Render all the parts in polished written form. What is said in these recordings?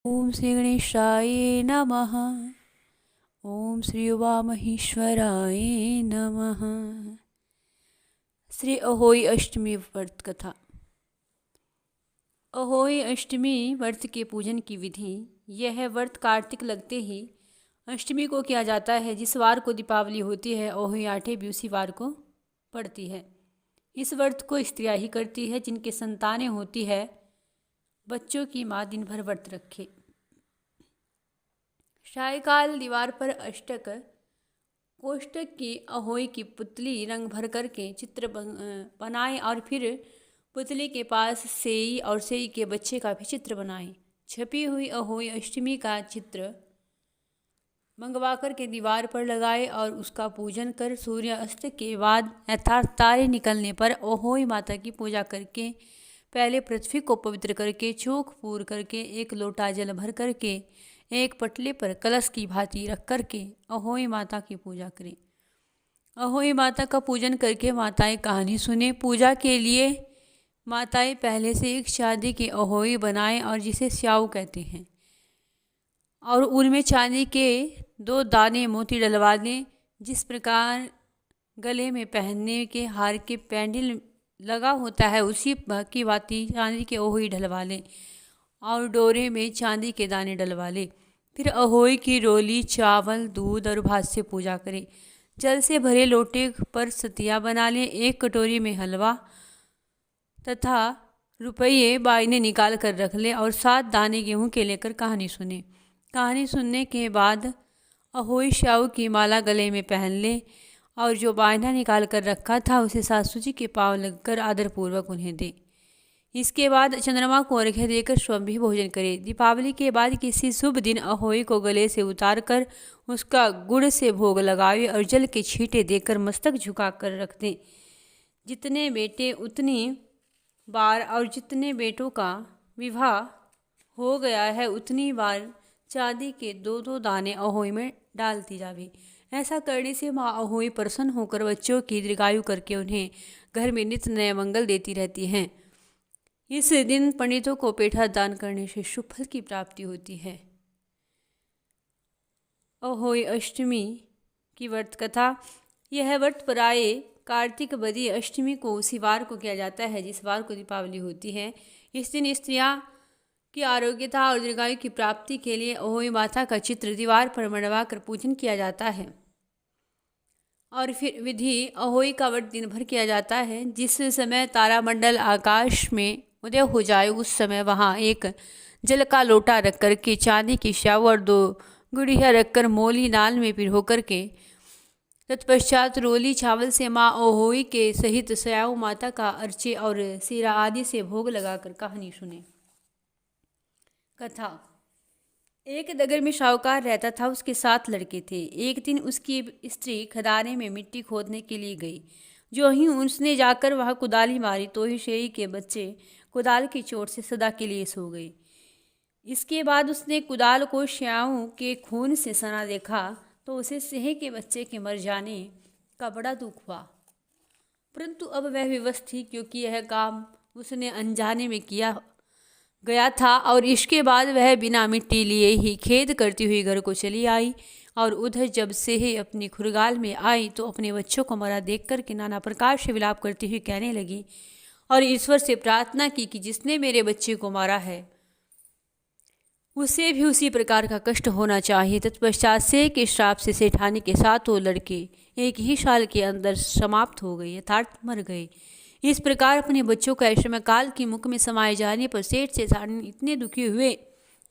ओम श्री गणेशाय नमः। ओम श्री उमामहेश्वराय नमः। श्री अहोई अष्टमी व्रत कथा। अहोई अष्टमी व्रत के पूजन की विधि। यह व्रत कार्तिक लगते ही अष्टमी को किया जाता है। जिस वार को दीपावली होती है अहोई आठे भी उसी वार को पड़ती है। इस व्रत को स्त्रियां ही करती है जिनके संतानें होती है। बच्चों की माँ दिन भर व्रत रखे। सायकाल दीवार पर अष्टक कोष्टक की अहोई की पुतली रंग भर करके चित्र बनाए और फिर पुतली के पास सेई और सेई के बच्चे का भी चित्र बनाए। छपी हुई अहोई अष्टमी का चित्र मंगवा कर के दीवार पर लगाए और उसका पूजन कर सूर्य अस्त के बाद अर्थात तारे निकलने पर अहोई माता की पूजा करके पहले पृथ्वी को पवित्र करके चौक पूर करके एक लोटा जल भर करके एक पटले पर कलश की भांति रख करके अहोई माता की पूजा करें। अहोई माता का पूजन करके माताएं कहानी सुने। पूजा के लिए माताएं पहले से एक चांदी के अहोई बनाएं और जिसे स्याऊ कहते हैं और उनमें चांदी के 2 दाने मोती डलवा दें। जिस प्रकार गले में पहनने के हार के पैंडल लगा होता है उसी की भांति चांदी के अहोई डलवा लें और डोरे में चांदी के दाने डलवा लें। फिर अहोई की रोली चावल दूध और भात से पूजा करें। जल से भरे लोटे पर सतिया बना लें। एक कटोरी में हलवा तथा रुपये बाइने निकाल कर रख लें और 7 दाने गेहूं के लेकर कहानी सुने। कहानी सुनने के बाद अहोई श्याऊ की माला गले में पहन लें और जो बायना निकाल कर रखा था उसे सासू जी के पाँव लगकर आदरपूर्वक उन्हें दें। इसके बाद चंद्रमा को अर्घ्य देकर स्वयं भी भोजन करें। दीपावली के बाद किसी शुभ दिन अहोई को गले से उतार कर उसका गुड़ से भोग लगावे और जल के छींटे देकर मस्तक झुका कर रख दें। जितने बेटे उतनी बार और जितने बेटों का विवाह हो गया है उतनी बार चांदी के 2-2 दाने अहोई में डालती जावे। ऐसा करने से माँ अहोई प्रसन्न होकर बच्चों की दीर्घायु करके उन्हें घर में नित्य नया मंगल देती रहती हैं। इस दिन पंडितों को पेठा दान करने से शुभ फल की प्राप्ति होती है। अहोई अष्टमी की व्रत कथा। यह व्रत प्राय कार्तिक बदी अष्टमी को उसी वार को किया जाता है जिस वार को दीपावली होती है। इस दिन स्त्रियां की आरोग्यता और दीर्घायु की प्राप्ति के लिए अहोई माता का चित्र दीवार पर मढ़वा कर पूजन किया जाता है और फिर विधि अहोई का व्रत दिन भर किया जाता है। जिस समय तारामंडल आकाश में उदय हो जाए उस समय वहाँ एक जल का लोटा रख कर के चांदी की स्याऊ और 2 गुड़िया रखकर मोली नाल में पिरो करके तत्पश्चात रोली चावल से माँ अहोई के सहित स्याऊ माता का अर्चे और सीरा आदि से भोग लगाकर कहानी सुने। कथा। एक नगर में साहूकार रहता था। उसके 7 लड़के थे। एक दिन उसकी स्त्री खदाने में मिट्टी खोदने के लिए गई। जो ही उसने जाकर वह कुदाली मारी तो ही शेई के बच्चे कुदाल की चोट से सदा के लिए सो गए। इसके बाद उसने कुदाल को श्याऊ के खून से सना देखा तो उसे सिंह के बच्चे के मर जाने का बड़ा दुख हुआ। परंतु अब वह विवश थी क्योंकि यह काम उसने अनजाने में किया गया था और इसके बाद वह बिना मिट्टी लिए ही खेद करती हुई घर को चली आई और उधर जब से ही अपनी खुरगाल में आई तो अपने बच्चों को मरा देख कर के नाना प्रकार से विलाप करती हुई कहने लगी और ईश्वर से प्रार्थना की कि जिसने मेरे बच्चे को मारा है उसे भी उसी प्रकार का कष्ट होना चाहिए। तत्पश्चात से के श्राप से सेठानी के 7 लड़के एक ही साल के अंदर समाप्त हो गए अर्थात मर गए। इस प्रकार अपने बच्चों का समय काल की मुख में समाये जाने पर सेठ सेठानी इतने दुखी हुए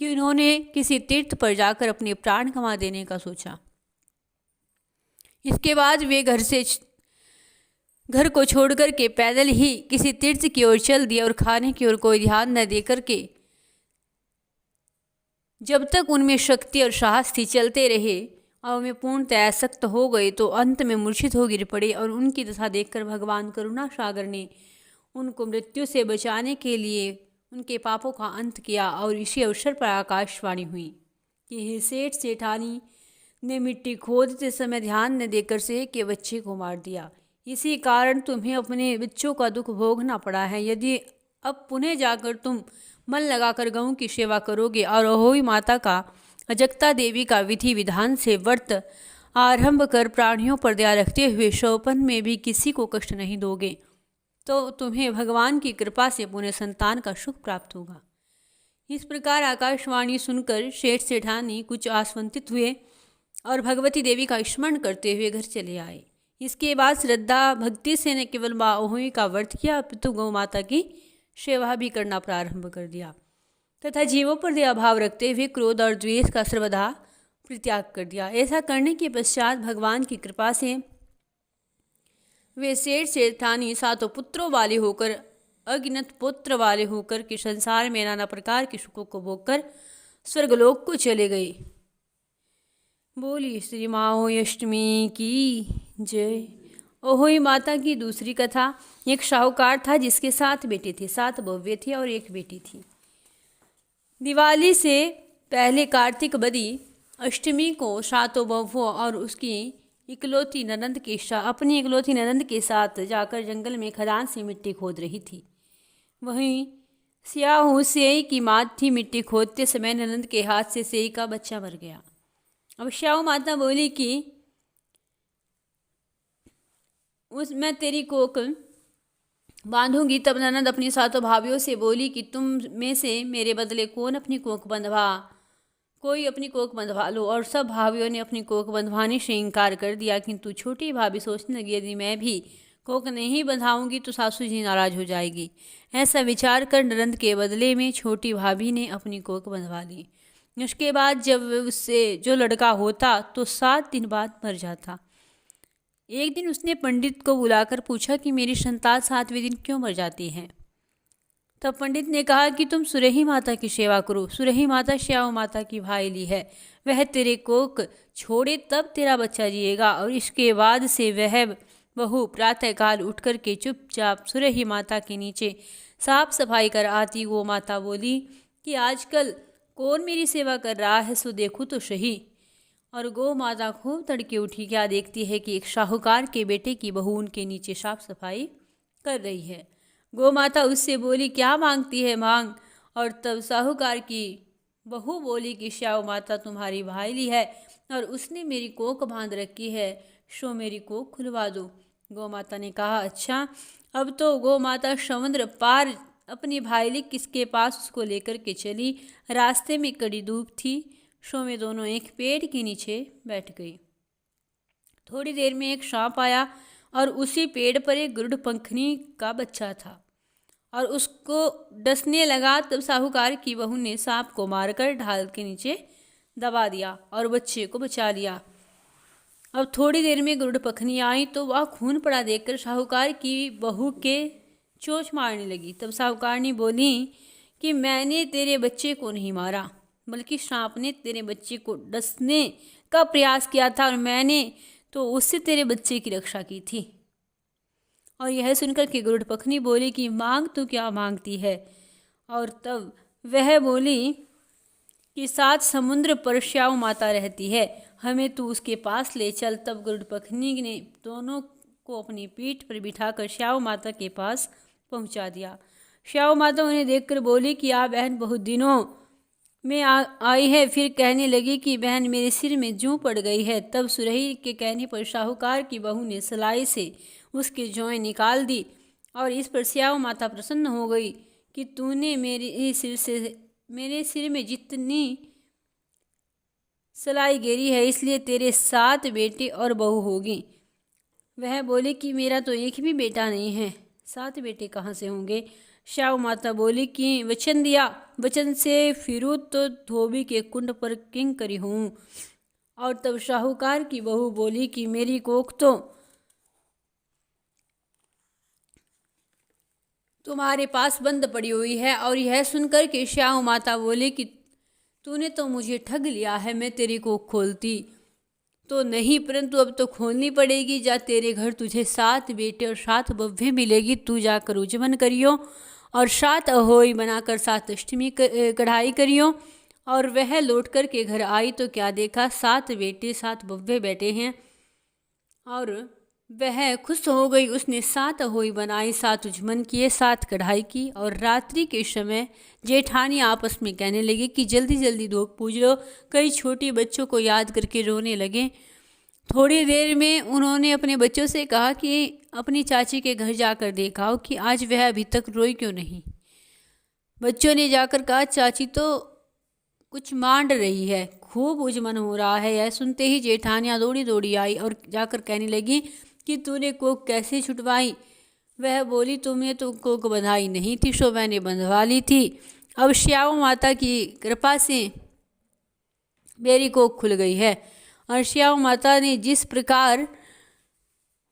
कि उन्होंने किसी तीर्थ पर जाकर अपने प्राण गंवा देने का सोचा। इसके बाद वे घर को छोड़कर के पैदल ही किसी तीर्थ की ओर चल दिए और खाने की ओर कोई ध्यान न देकर के जब तक उनमें शक्ति और साहस थी चलते रहे और वे पूर्णतः आसक्त हो गए तो अंत में मूर्छित हो गिर पड़े और उनकी दशा देखकर भगवान करुणा सागर ने उनको मृत्यु से बचाने के लिए उनके पापों का अंत किया और इसी अवसर पर आकाशवाणी हुई कि हे सेठ सेठानी ने मिट्टी खोदते समय ध्यान न देकर सिंह के बच्चे को मार दिया। इसी कारण तुम्हें अपने बच्चों का दुख भोगना पड़ा है। यदि अब पुनः जाकर तुम मन लगाकर गऊ की सेवा करोगे और अहोई माता का, अजगता देवी का विधि विधान से व्रत आरंभ कर प्राणियों पर दया रखते हुए शौपन में भी किसी को कष्ट नहीं दोगे तो तुम्हें भगवान की कृपा से पुण्य संतान का सुख प्राप्त होगा। इस प्रकार आकाशवाणी सुनकर सेठ सेठानी कुछ आश्वंतित हुए और भगवती देवी का स्मरण करते हुए घर चले आए। इसके बाद श्रद्धा भक्ति से न केवल माँ अहोई का व्रत किया अपितु गौ माता की सेवा भी करना प्रारंभ कर दिया तथा जीवों पर दया भाव रखते हुए क्रोध और द्वेष का सर्वदा परित्याग कर दिया। ऐसा करने के पश्चात भगवान की कृपा से वे सेठ सेठानी सातों पुत्रों वाले होकर, अगिनत पुत्र वाले होकर के संसार में नाना प्रकार के सुखों को भोगकर स्वर्गलोक को चले गए। बोली श्री माँ अष्टमी की जय। अहोई माता की दूसरी कथा। एक साहूकार था जिसके 7 बेटे थे, 7 बहुएं थी और 1 बेटी थी। दिवाली से पहले कार्तिक बदी अष्टमी को सातों बहुओं और उसकी अपनी इकलौती ननंद के साथ जाकर जंगल में खदान से मिट्टी खोद रही थी। वहीं स्याहू सेई की माँ थी। मिट्टी खोदते समय ननंद के हाथ से सेई का बच्चा मर गया। अब स्याहू माता बोली कि मैं तेरी कोख बांधूंगी। तब ननंद अपनी सातों भाभियों से बोली कि तुम में से मेरे बदले कौन अपनी कोख बंधवा, कोई अपनी कोख बंधवा लो। और सब भाभियों ने अपनी कोख बंधवाने से इनकार कर दिया, किंतु छोटी भाभी सोचने लगी यदि मैं भी कोख नहीं बंधाऊंगी तो सासू जी नाराज हो जाएगी। ऐसा विचार कर ननंद के बदले में छोटी भाभी ने अपनी कोख बंधवा ली। उसके बाद जब उससे जो लड़का होता तो 7 दिन बाद मर जाता। एक दिन उसने पंडित को बुलाकर पूछा कि मेरी संतान 7वें दिन क्यों मर जाती है। तब पंडित ने कहा कि तुम सुरही माता की सेवा करो। सुरही माता स्याहू माता की भाईली है, वह तेरे कोख छोड़े तब तेरा बच्चा जिएगा। और इसके बाद से वह बहू प्रातःकाल उठ कर के चुपचाप सुरही माता के नीचे साफ सफाई कर आती। वो माता बोली कि आजकल कौन मेरी सेवा कर रहा है, सो देखूँ तो सही। और गौ माता खूब तड़के उठी, क्या देखती है कि एक साहूकार के बेटे की बहू उनके नीचे साफ सफाई कर रही है। गौ माता उससे बोली क्या मांगती है, मांग। और तब साहूकार की बहू बोली कि स्याहू माता तुम्हारी भाईली है और उसने मेरी कोख बांध रखी है, सो मेरी कोख खुलवा दो। गौ माता ने कहा अच्छा। अब तो गौ माता समुद्र पार अपनी भाईली किसके पास उसको लेकर के चली। रास्ते में कड़ी धूप थी, सो में दोनों एक पेड़ के नीचे बैठ गई। थोड़ी देर में एक सांप आया और उसी पेड़ पर एक गरुड़ पंखनी का बच्चा था और उसको डसने लगा। तब साहूकार की बहू ने सांप को मारकर ढाल के नीचे दबा दिया और बच्चे को बचा लिया। अब थोड़ी देर में गरुड़ पंखनी आई तो वह खून पड़ा देखकर साहूकार की बहू के चोंच मारने लगी। तब साहूकारनी बोली कि मैंने तेरे बच्चे को नहीं मारा, बल्कि सांप ने तेरे बच्चे को डसने का प्रयास किया था और मैंने तो उससे तेरे बच्चे की रक्षा की थी। और यह सुनकर के गरुड़ पंखनी बोली कि मांग तो क्या मांगती है। और तब वह बोली कि 7 समुद्र पर स्याहू माता रहती है, हमें तू उसके पास ले चल। तब गरुड़ पंखनी ने दोनों को अपनी पीठ पर बिठाकर स्याहू माता के पास पहुंचा दिया। स्याहू माता उन्हें देखकर बोली कि आप बहन बहुत दिनों में आई है। फिर कहने लगी कि बहन मेरे सिर में जूं पड़ गई है। तब सुरही के कहने पर साहूकार की बहू ने सलाई से उसके जौएं निकाल दी और इस पर स्याहू माता प्रसन्न हो गई कि तूने मेरे सिर में जितनी सलाई गेरी है इसलिए तेरे 7 बेटे और बहू होगी। वह बोले कि मेरा तो एक भी बेटा नहीं है, 7 बेटे कहाँ से होंगे। स्याहू माता बोली कि वचन दिया, वचन से फिरूँ तो धोबी के कुंड पर किंकरी हूँ। और तब साहूकार की बहू बोली कि मेरी कोख तो तुम्हारे पास बंद पड़ी हुई है। और यह सुनकर के स्याहू माता बोली कि तूने तो मुझे ठग लिया है, मैं तेरी कोख खोलती तो नहीं, परंतु अब तो खोलनी पड़ेगी। जा तेरे घर तुझे 7 बेटे और 7 बव्वे मिलेगी, तू जाकर उजमन करियो और 7 अहोई बनाकर 7 अष्टमी कढ़ाई करियो। और वह लौट कर के घर आई तो क्या देखा, 7 बेटे 7 बव्वे बैठे हैं और वह खुश हो गई। उसने 7 अहोई बनाई, 7 उजमन किए, 7 कढ़ाई की। और रात्रि के समय जेठानी आपस में कहने लगी कि जल्दी जल्दी धूप पूज लो। कई छोटे बच्चों को याद करके रोने लगे। थोड़ी देर में उन्होंने अपने बच्चों से कहा कि अपनी चाची के घर जाकर देखाओ कि आज वह अभी तक रोई क्यों नहीं। बच्चों ने जाकर कहा, चाची तो कुछ मांड रही है, खूब उजमन हो रहा है। यह सुनते ही जेठानियाँ दौड़ी दौड़ी आई और जाकर कहने लगी कि तूने कोक कैसे छुटवाई। वह बोली, तुमने तो कोक बंधाई नहीं थी, सो मैंने बंधवा ली थी। अब श्यामा माता की कृपा से मेरी कोख खुल गई है। और श्यामा माता ने जिस प्रकार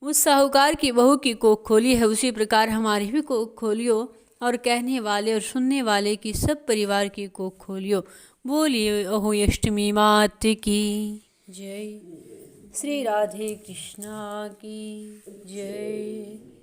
उस साहूकार की बहू की कोख खोली है, उसी प्रकार हमारी भी कोख खोलियो और कहने वाले और सुनने वाले की सब परिवार की कोख खोलियो। बोलिए अहोई अष्टमी मात की जय। श्री राधे कृष्णा की जय।